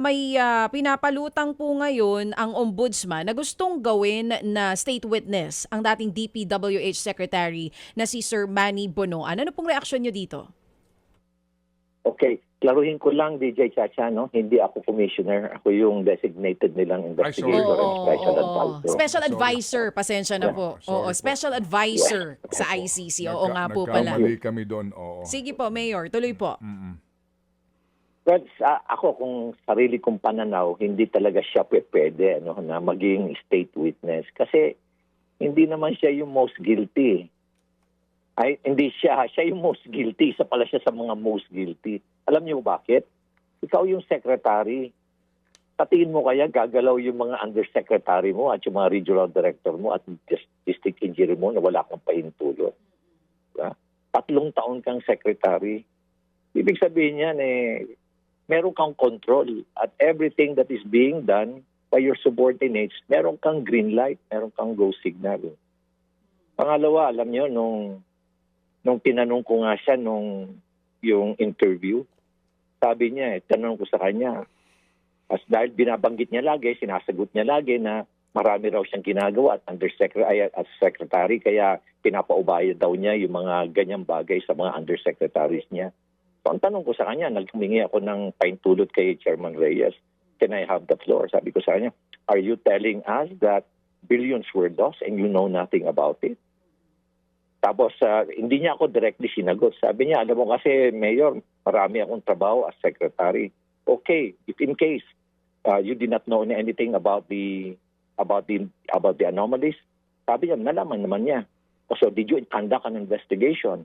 May pinapalutang po ngayon ang ombudsman na gustong gawin na state witness ang dating DPWH Secretary na si Sir Manny Bonoan. Ano pong reaksyon nyo dito? Okay, klaruhin ko lang, DJ Chacha, no? Hindi ako commissioner. Ako yung designated nilang investigator and special advisor. Special advisor, pasensya na po. Sorry po. Special advisor sa ICC. Oo nga po pala. Nagkamali kami doon, oo. Sige po, Mayor. Tuloy po. But ako, kung sarili kong pananaw, hindi talaga siya pwede na maging state witness. Kasi hindi naman siya yung most guilty. Hindi siya yung most guilty. Isa pala siya sa mga most guilty. Alam niyo bakit? Ikaw yung secretary. Sa tingin mo kaya gagalaw yung mga undersecretary mo at yung mga regional director mo at district engineer mo na wala kang pahintulot. Diba? 3 taon kang secretary. Ibig sabihin yan, meron kang control at everything that is being done by your subordinates, meron kang green light, meron kang go signal. Pangalawa, alam niyo, nung tinanong ko nga siya yung interview, sabi niya, tanong ko sa kanya, dahil binabanggit niya lagi, sinasagot niya lagi na marami raw siyang ginagawa as secretary, kaya pinapaubayan daw niya yung mga ganyang bagay sa mga undersecretaries niya. So, ang tanong ko sa kanya, naghumingi ako ng paintulot kay Chairman Reyes, can I have the floor? Sabi ko sa kanya, are you telling us that billions were lost and you know nothing about it? Tapos, hindi niya ako directly sinagot. Sabi niya, alam mo kasi, Mayor, marami akong trabaho as secretary. Okay, if in case you did not know anything about the anomalies, sabi niya, nalaman naman niya. So, did you conduct an investigation?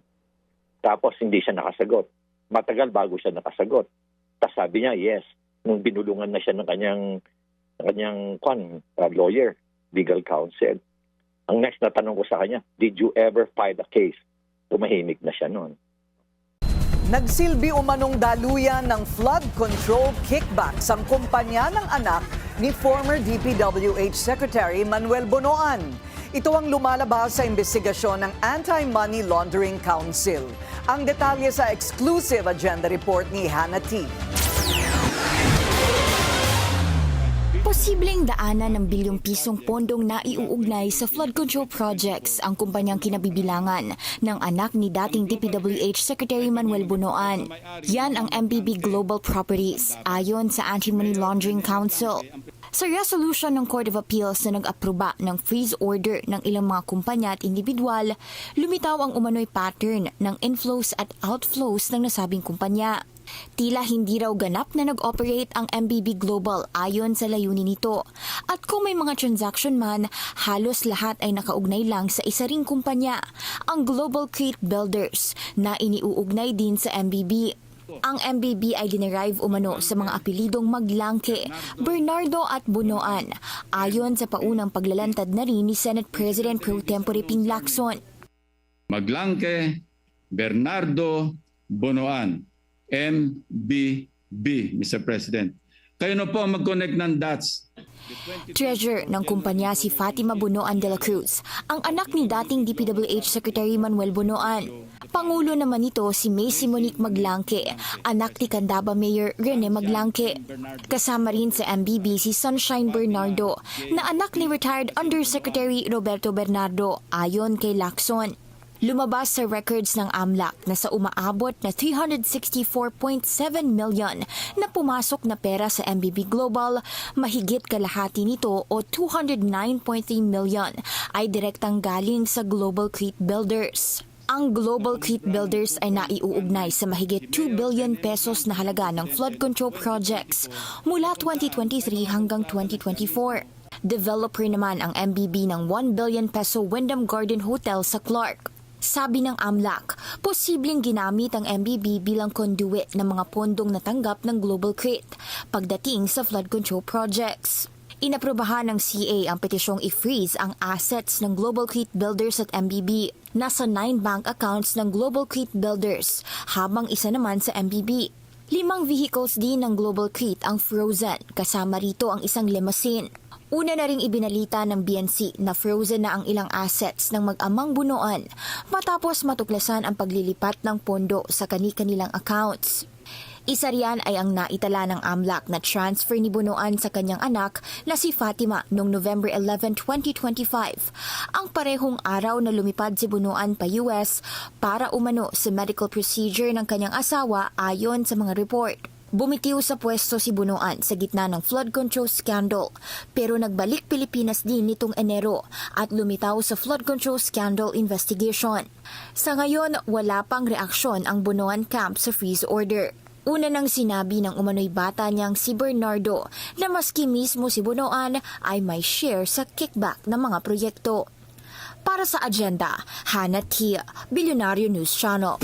Tapos, hindi siya nakasagot. Matagal bago siya nakasagot. Tapos sabi niya, yes. Nung binulungan na siya ng kanyang lawyer, legal counsel. Ang next na tanong ko sa kanya, did you ever file a case? Tumahimik na siya noon. Nagsilbi umanong daluyan ng flood control kickbacks ang kumpanya ng anak ni former DPWH Secretary Manuel Bonoan. Ito ang lumalabas sa investigasyon ng Anti-Money Laundering Council. Ang detalye sa exclusive agenda report ni Hannah T. Posibleng daanan ng bilyong pisong pondong naiuugnay sa flood control projects ang kumpanyang kinabibilangan ng anak ni dating DPWH Secretary Manuel Bonoan. Yan ang MBB Global Properties ayon sa Anti-Money Laundering Council. Sa resolution ng Court of Appeals na nag-aproba ng freeze order ng ilang mga kumpanya at individual, lumitaw ang umano'y pattern ng inflows at outflows ng nasabing kumpanya. Tila hindi raw ganap na nag-operate ang MBB Global ayon sa layunin nito. At kung may mga transaction man, halos lahat ay nakaugnay lang sa isa ring kumpanya, ang Global Crete Builders, na iniuugnay din sa MBB. Ang MBB ay dinerive umano sa mga apelidong Maglangke, Bernardo at Bonoan, ayon sa paunang paglalantad na rin ni Senate President Pro Tempore Ping Lacson. Maglangke, Bernardo, Bonoan, MBB, Mr. President. Kayo na po mag-connect ng dots. Treasurer ng kumpanya si Fatima Bonoan de la Cruz, ang anak ni dating DPWH Secretary Manuel Bonoan. Pangulo naman nito si Macy Monique Maglangke, anak ni Candaba Mayor Rene Maglangke. Kasama rin sa MBB si Sunshine Bernardo, na anak ni retired Undersecretary Roberto Bernardo, ayon kay Lacson. Lumabas sa records ng AMLAC na sa umaabot na 364.7 million na pumasok na pera sa MBB Global, mahigit kalahati nito o 209.3 million ay direktang galing sa Global Crete Builders. Ang Global Crete Builders ay naiuugnay sa mahigit 2 billion pesos na halaga ng flood control projects mula 2023 hanggang 2024. Developer naman ang MBB ng 1 billion peso Wyndham Garden Hotel sa Clark. Sabi ng AMLAC, posibleng ginamit ang MBB bilang conduit ng mga pondong natanggap ng Global Crete pagdating sa flood control projects. Inaprobahan ng CA ang petisyong i-freeze ang assets ng Global Crete Builders at MBB. Nasa 9 bank accounts ng Global Crete Builders, habang isa naman sa MBB. 5 vehicles din ng Global Crete ang frozen, kasama rito ang isang limousine. Una na ring ibinalita ng BNC na frozen na ang ilang assets ng mag-amang Bonoan matapos matuklasan ang paglilipat ng pondo sa kani-kanilang accounts. Isa riyan ay ang naitala ng AMLAC na transfer ni Bunoan sa kanyang anak na si Fatima noong November 11, 2025. Ang parehong araw na lumipad si Bunoan pa US para umano sa medical procedure ng kanyang asawa ayon sa mga report. Bumitiw sa pwesto si Bunoan sa gitna ng flood control scandal pero nagbalik Pilipinas din nitong Enero at lumitaw sa flood control scandal investigation. Sa ngayon, wala pang reaksyon ang Bunoan camp sa freeze order. Una nang sinabi ng umano'y bata niyang si Bernardo na maski mismo si Bunoan ay may share sa kickback ng mga proyekto. Para sa agenda, Hannah Tia, Billionaire News Channel.